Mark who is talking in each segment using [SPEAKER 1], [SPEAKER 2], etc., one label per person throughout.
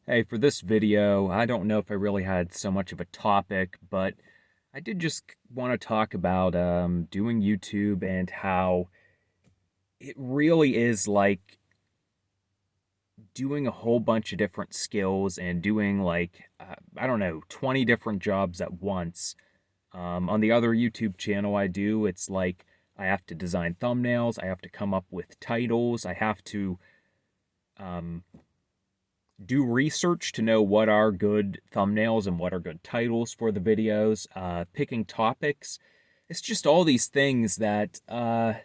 [SPEAKER 1] Hey, for this video, I don't know if I really had so much of a topic, but I did just want to talk about doing YouTube and how it really is like doing a whole bunch of different skills and doing I don't know, 20 different jobs at once. On the other YouTube channel I do, it's like I have to design thumbnails, I have to come up with titles, I have to um, do research to know what are good thumbnails and what are good titles for the videos, picking topics. It's just all these things that I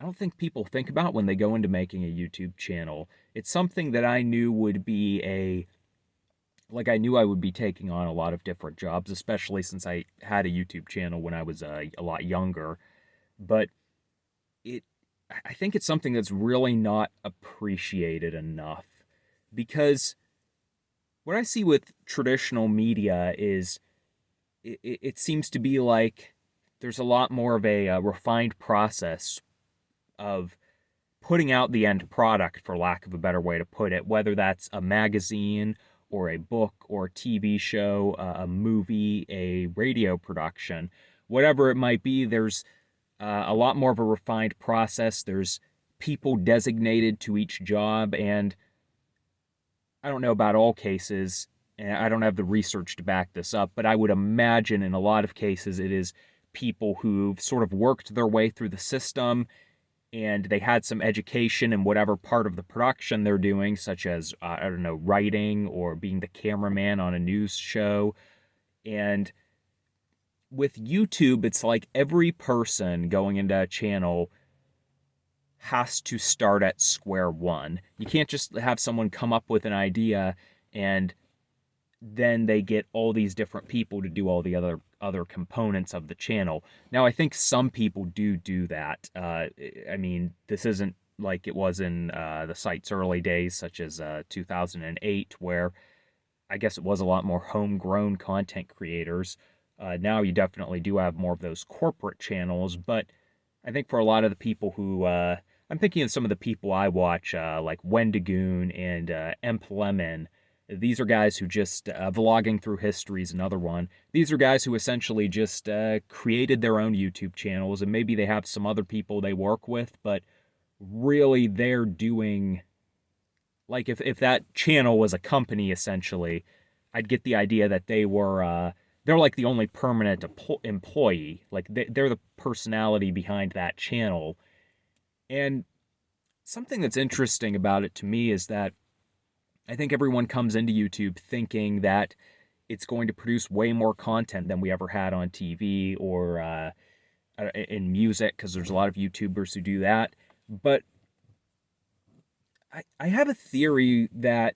[SPEAKER 1] don't think people think about when they go into making a YouTube channel. It's something that I knew would be I knew I would be taking on a lot of different jobs, especially since I had a YouTube channel when I was a lot younger. But it, I think it's something that's really not appreciated enough because what I see with traditional media is it seems to be like there's a lot more of a refined process of putting out the end product, for lack of a better way to put it, whether that's a magazine or a book or a TV show, a movie, a radio production, whatever it might be. There's a lot more of a refined process. There's people designated to each job, and I don't know about all cases, and I don't have the research to back this up, but I would imagine in a lot of cases it is people who've sort of worked their way through the system and they had some education in whatever part of the production they're doing, such as, I don't know, writing or being the cameraman on a news show. And with YouTube, it's like every person going into a channel has to start at square one. You can't just have someone come up with an idea and then they get all these different people to do all the other components of the channel. Now, I think some people do that. I mean, this isn't like it was in the site's early days, such as 2008, where I guess it was a lot more homegrown content creators. Now you definitely do have more of those corporate channels, but I think for a lot of the people who I'm thinking of some of the people I watch, like Wendigoon and Emp Lemon. These are guys who just vlogging through history is another one. These are guys who essentially just created their own YouTube channels, and maybe they have some other people they work with, but really they're doing like if that channel was a company essentially, I'd get the idea that they're like the only permanent employee. Like they're the personality behind that channel. And something that's interesting about it to me is that I think everyone comes into YouTube thinking that it's going to produce way more content than we ever had on TV or in music, because there's a lot of YouTubers who do that. But I have a theory that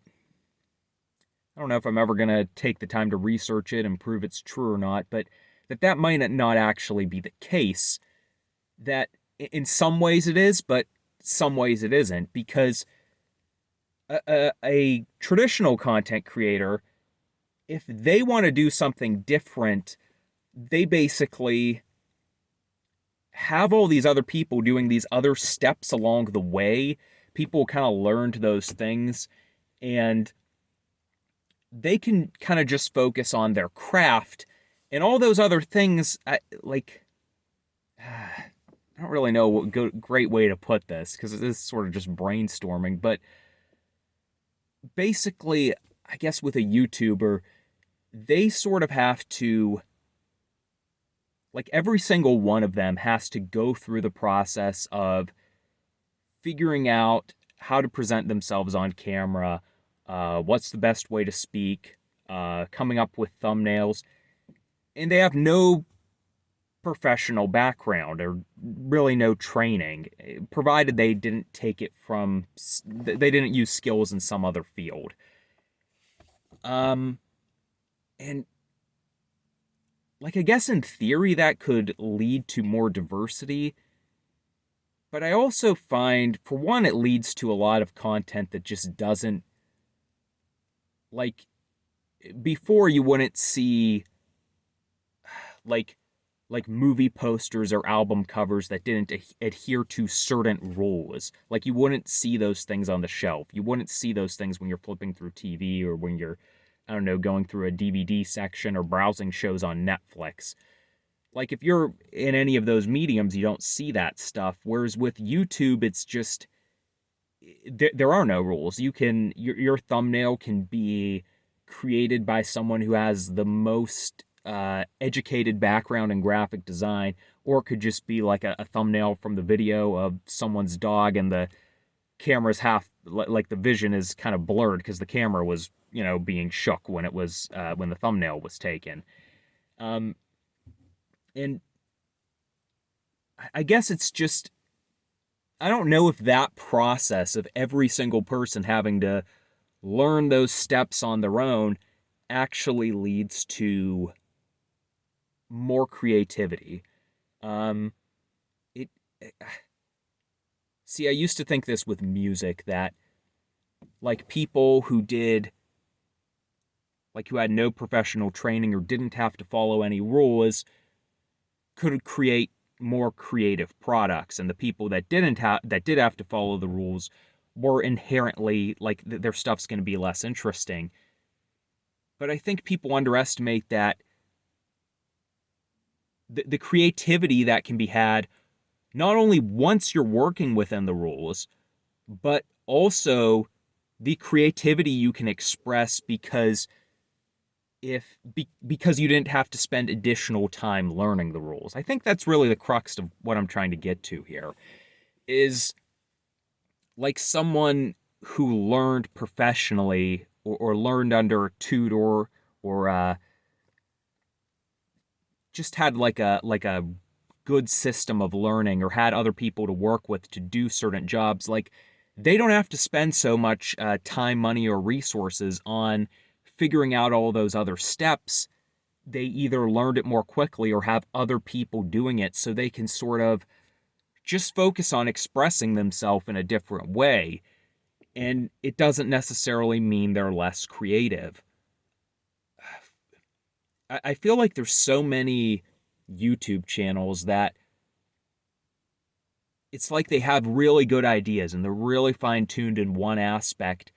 [SPEAKER 1] I don't know if I'm ever going to take the time to research it and prove it's true or not, but that might not actually be the case. That in some ways it is, but some ways it isn't, because a traditional content creator, if they want to do something different, they basically have all these other people doing these other steps along the way. People kind of learned those things, and they can kind of just focus on their craft and all those other things. I don't really know what great way to put this because it is sort of just brainstorming, but basically, I guess with a YouTuber, they sort of have to, like, every single one of them has to go through the process of figuring out how to present themselves on camera, what's the best way to speak, coming up with thumbnails, and they have no professional background or really no training, provided they didn't take it from, they didn't use skills in some other field. Um, and like, I guess in theory that could lead to more diversity, but I also find, for one, it leads to a lot of content that just doesn't, like, before you wouldn't see, like, like movie posters or album covers that didn't adhere to certain rules. Like you wouldn't see those things on the shelf. You wouldn't see those things when you're flipping through TV or when you're, I don't know, going through a DVD section or browsing shows on Netflix. Like if you're in any of those mediums, you don't see that stuff. Whereas with YouTube, it's just there are no rules. Your thumbnail can be created by someone who has the most educated background in graphic design, or it could just be like a thumbnail from the video of someone's dog, and the camera's half like the vision is kind of blurred because the camera was being shook when it was when the thumbnail was taken. Um, and I guess it's just I don't know if that process of every single person having to learn those steps on their own actually leads to more creativity. Um, it, See, I used to think this with music that like people who had no professional training or didn't have to follow any rules could create more creative products, and the people that did have to follow the rules were inherently like their stuff's going to be less interesting. But I think people underestimate that the creativity that can be had not only once you're working within the rules, but also the creativity you can express because you didn't have to spend additional time learning the rules. I think that's really the crux of what I'm trying to get to here is like someone who learned professionally or learned under a tutor or just had like a good system of learning or had other people to work with to do certain jobs. Like they don't have to spend so much time, money, or resources on figuring out all those other steps. They either learned it more quickly or have other people doing it, so they can sort of just focus on expressing themselves in a different way. And it doesn't necessarily mean they're less creative. I feel like there's so many YouTube channels that it's like they have really good ideas and they're really fine tuned in one aspect,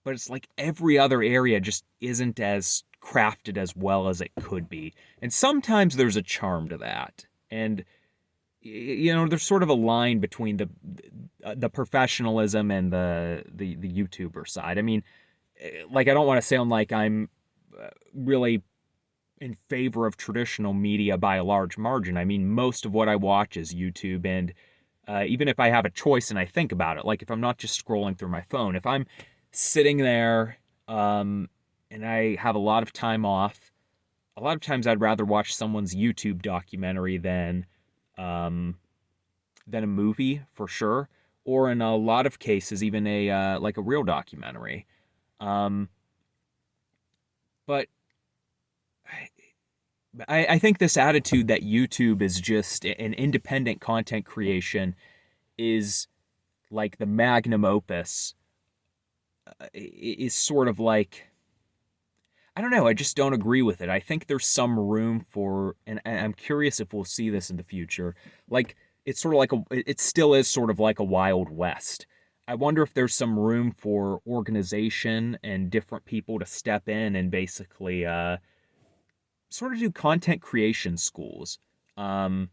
[SPEAKER 1] but it's like every other area just isn't as crafted as well as it could be. And sometimes there's a charm to that. And there's sort of a line between the professionalism and the YouTuber side. I mean, like I don't want to sound like I'm really in favor of traditional media by a large margin. I mean, most of what I watch is YouTube, and even if I have a choice and I think about it, like if I'm not just scrolling through my phone, if I'm sitting there and I have a lot of time off, a lot of times I'd rather watch someone's YouTube documentary than a movie for sure, or in a lot of cases even a like a real documentary. Um, but I think this attitude that YouTube is just an independent content creation is like the magnum opus is sort of like I don't know. I just don't agree with it. I think there's some room for, and I'm curious if we'll see this in the future. Like it's sort of like it still is sort of like a Wild West. I wonder if there's some room for organization and different people to step in and basically sort of do content creation schools, um,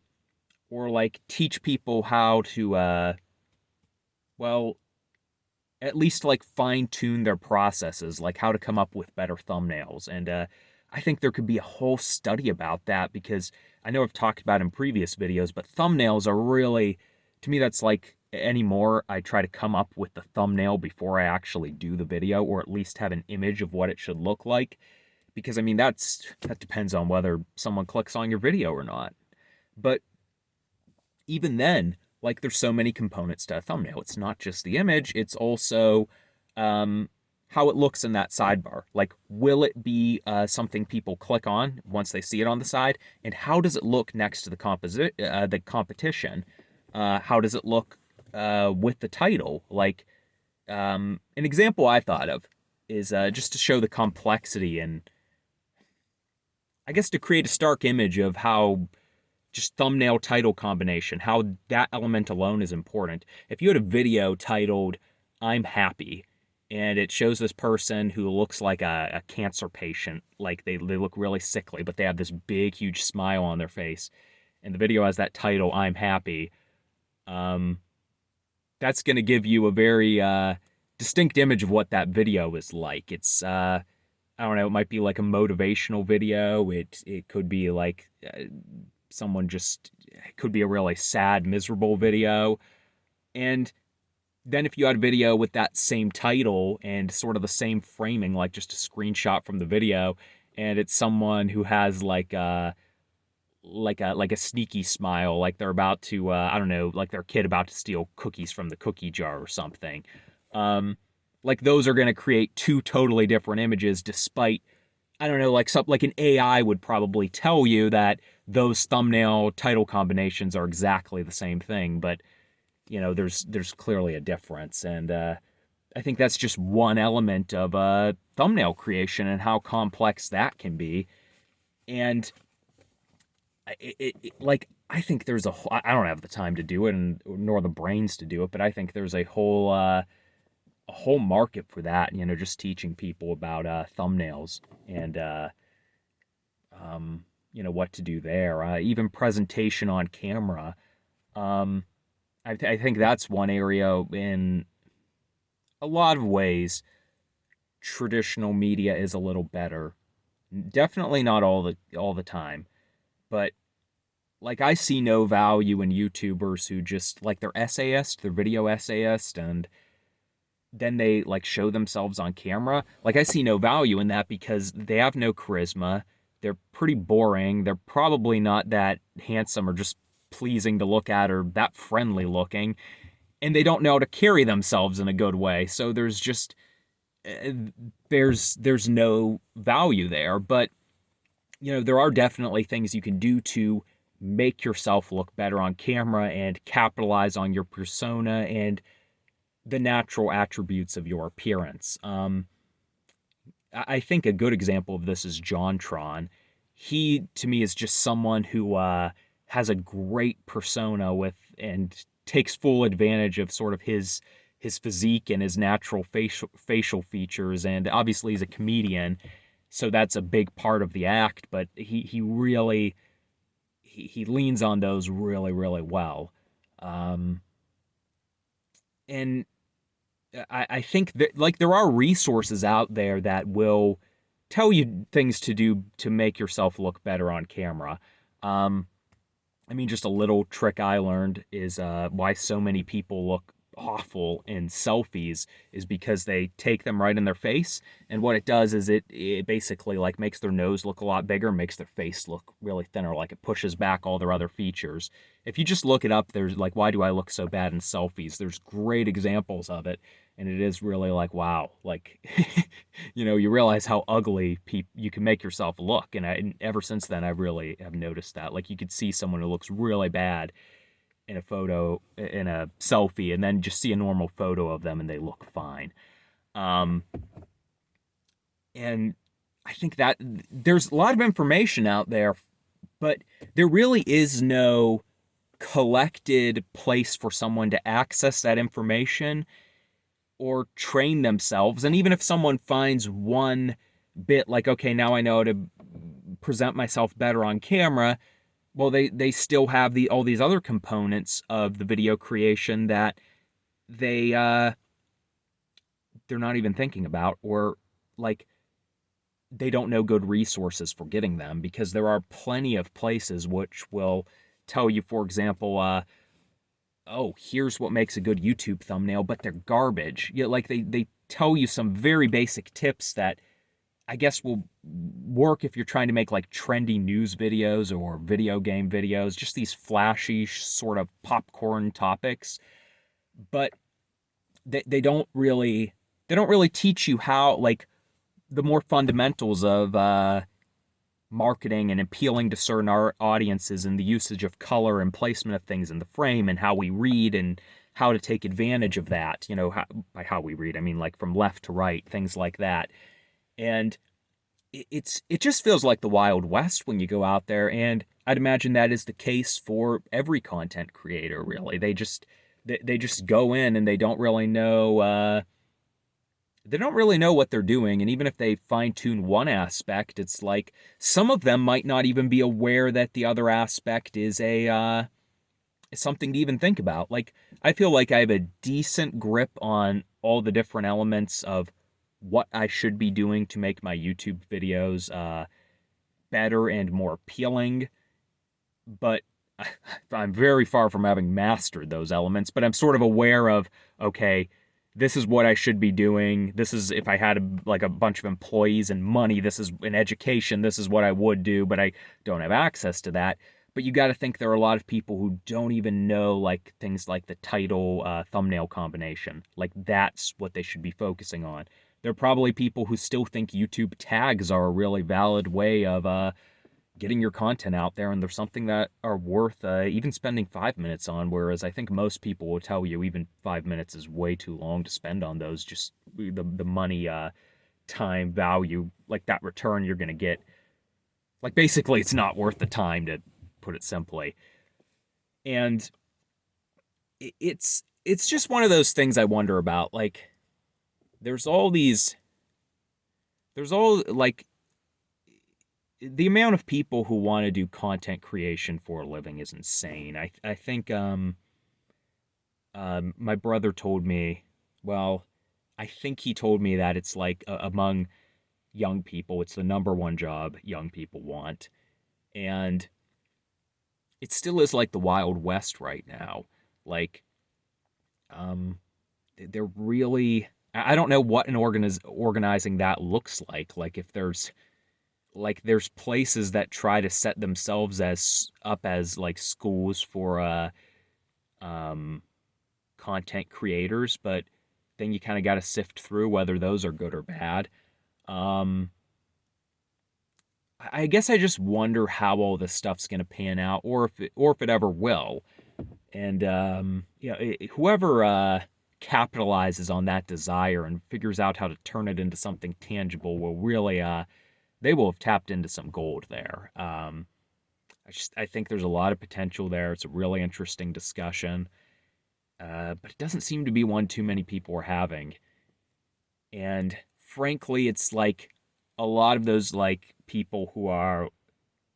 [SPEAKER 1] or like teach people how to, well, at least like fine tune their processes, like how to come up with better thumbnails. And I think there could be a whole study about that because I know I've talked about in previous videos, but thumbnails are really, to me, that's like anymore. I try to come up with the thumbnail before I actually do the video, or at least have an image of what it should look like. Because I mean, that depends on whether someone clicks on your video or not. But even then, like there's so many components to a thumbnail. It's not just the image, it's also how it looks in that sidebar. Like, will it be something people click on once they see it on the side? And how does it look next to the competition? How does it look with the title? Like, an example I thought of is just to show the complexity and I guess to create a stark image of how just thumbnail title combination, how that element alone is important. If you had a video titled "I'm happy," and it shows this person who looks like a cancer patient, like they look really sickly, but they have this big, huge smile on their face, and the video has that title "I'm happy," um, that's going to give you a very distinct image of what that video is like. It's I don't know, it might be like a motivational video. It could be like someone just, it could be a really sad, miserable video. And then if you had a video with that same title and sort of the same framing, like just a screenshot from the video, and it's someone who has like a sneaky smile, like they're about to I don't know, like their kid about to steal cookies from the cookie jar or something. Um, like those are going to create two totally different images, despite, I don't know, like something like an AI would probably tell you that those thumbnail title combinations are exactly the same thing, but there's clearly a difference, and I think that's just one element of thumbnail creation and how complex that can be. And like I think there's I don't have the time to do it, and nor the brains to do it, but I think there's a whole market for that. Just teaching people about thumbnails and what to do there. Even presentation on camera. I think that's one area in a lot of ways traditional media is a little better. Definitely not all the time, but like I see no value in YouTubers who just like they're video essayist, and then they like show themselves on camera. Like I see no value in that because they have no charisma. They're pretty boring. They're probably not that handsome or just pleasing to look at or that friendly looking, and they don't know how to carry themselves in a good way. So there's just uh, there's no value there. But there are definitely things you can do to make yourself look better on camera and capitalize on your persona and the natural attributes of your appearance. I think a good example of this is JonTron. He, to me, is just someone who has a great persona with and takes full advantage of sort of his physique and his natural facial features. And obviously, he's a comedian, so that's a big part of the act. But he really he leans on those really, really well. Um, and I think that like there are resources out there that will tell you things to do to make yourself look better on camera. Um, I mean, just a little trick I learned is why so many people look awful in selfies is because they take them right in their face, and what it does is it basically like makes their nose look a lot bigger, makes their face look really thinner, like it pushes back all their other features. If you just look it up, there's like, why do I look so bad in selfies? There's great examples of it, and it is really like, wow, like you realize how ugly you can make yourself look. And ever since then, I really have noticed that. Like you could see someone who looks really bad in a photo, in a selfie, and then just see a normal photo of them and they look fine. Um, and I think that there's a lot of information out there, but there really is no collected place for someone to access that information or train themselves. And even if someone finds one bit, like, okay, now I know how to present myself better on camera, well, they still have all these other components of the video creation that they they're not even thinking about, or like they don't know good resources for getting them, because there are plenty of places which will tell you, for example, oh, here's what makes a good YouTube thumbnail, but they're garbage. Like they tell you some very basic tips that I guess will work if you're trying to make like trendy news videos or video game videos, just these flashy sort of popcorn topics. But they don't really teach you how, like, the more fundamentals of marketing and appealing to certain audiences, and the usage of color and placement of things in the frame, and how we read and how to take advantage of that. By how we read, I mean like from left to right, things like that. And it just feels like the Wild West when you go out there, and I'd imagine that is the case for every content creator. Really, they just go in and they don't really know what they're doing, and even if they fine tune one aspect, it's like some of them might not even be aware that the other aspect is something to even think about. Like, I feel like I have a decent grip on all the different elements of what I should be doing to make my YouTube videos better and more appealing, but I'm very far from having mastered those elements. But I'm sort of aware of, okay, this is what I should be doing. This is, if I had like a bunch of employees and money, this is an education, this is what I would do, but I don't have access to that. But you got to think there are a lot of people who don't even know like things like the title thumbnail combination. Like, that's what they should be focusing on. There are probably people who still think YouTube tags are a really valid way of getting your content out there, and there's something that are worth even spending 5 minutes on, whereas I think most people will tell you even 5 minutes is way too long to spend on those. Just the money, time value, like that return you're going to get. Like, basically, it's not worth the time, to put it simply. And it's just one of those things I wonder about. Like, there's all these, there's all like the amount of people who want to do content creation for a living is insane. I think my brother told me, well, I think he told me that it's like among young people, it's the number one job young people want, and it still is like the Wild West right now. Like, um, they're really, I don't know what an organizing that looks like. Like, there's places that try to set themselves as up as like schools for um content creators, but then you kind of got to sift through whether those are good or bad. um I guess I just wonder how all this stuff's going to pan out, or if it ever will. And whoever capitalizes on that desire and figures out how to turn it into something tangible will really they will have tapped into some gold there. I think there's a lot of potential there. It's a really interesting discussion, but it doesn't seem to be one too many people are having. And frankly, it's like a lot of those like people who are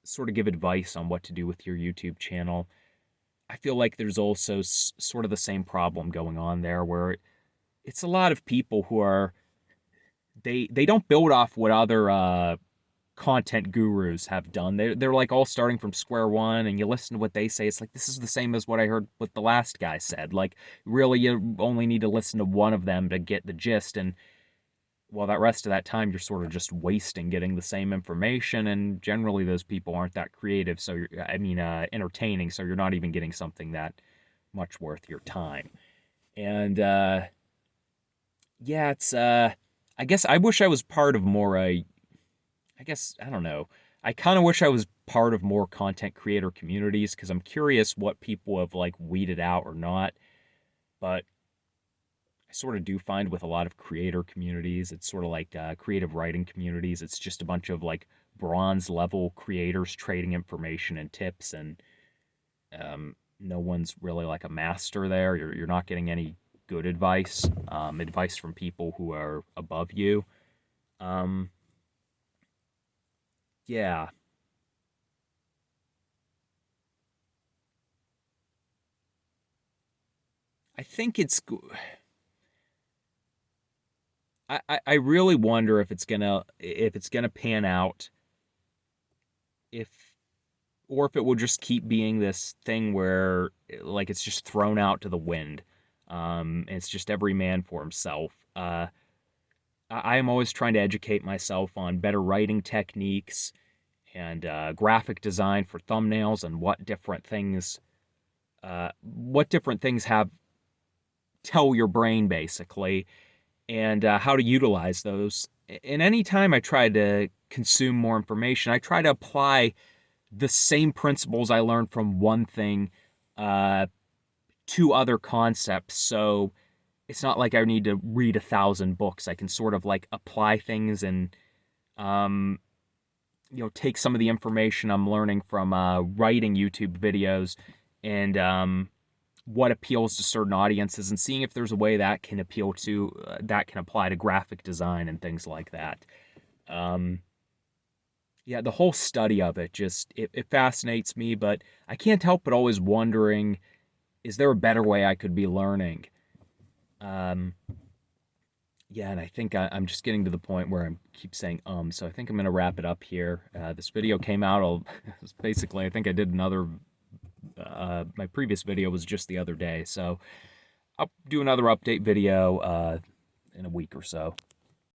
[SPEAKER 1] sort of give advice on what to do with your YouTube channel. I feel like there's also sort of the same problem going on there, where it's a lot of people who are they don't build off what other content gurus have done. They're like all starting from square one, and you listen to what they say. It's like, this is the same as what I heard what the last guy said. Like, really, you only need to listen to one of them to get the gist, and well, that rest of that time you're sort of just wasting getting the same information. And generally, those people aren't that creative. So entertaining. So you're not even getting something that much worth your time. And yeah, it's I guess I wish I was part of more I guess, I don't know. I kind of wish I was part of more content creator communities, because I'm curious what people have like weeded out or not. But I sort of do find with a lot of creator communities, it's sort of like creative writing communities. It's just a bunch of like bronze level creators trading information and tips, and no one's really like a master there. You're not getting any good advice from people who are above you. Um, yeah, I think it's. I really wonder if it's gonna pan out, if or if it will just keep being this thing where like it's just thrown out to the wind. And it's just every man for himself. I am always trying to educate myself on better writing techniques and graphic design for thumbnails, and what different things have tell your brain basically, and how to utilize those. And anytime I try to consume more information, I try to apply the same principles I learned from one thing uh, to other concepts. So it's not like I need to read 1,000 books. I can sort of like apply things and take some of the information I'm learning from writing YouTube videos and what appeals to certain audiences, and seeing if there's a way that can appeal to that can apply to graphic design and things like that. Yeah, the whole study of it just it fascinates me, but I can't help but always wondering, is there a better way I could be learning? Um, yeah, and I think I'm just getting to the point where I keep saying so I think I'm gonna wrap it up here. This video came out. Basically, I think I did another. My previous video was just the other day, so I'll do another update video in a week or so.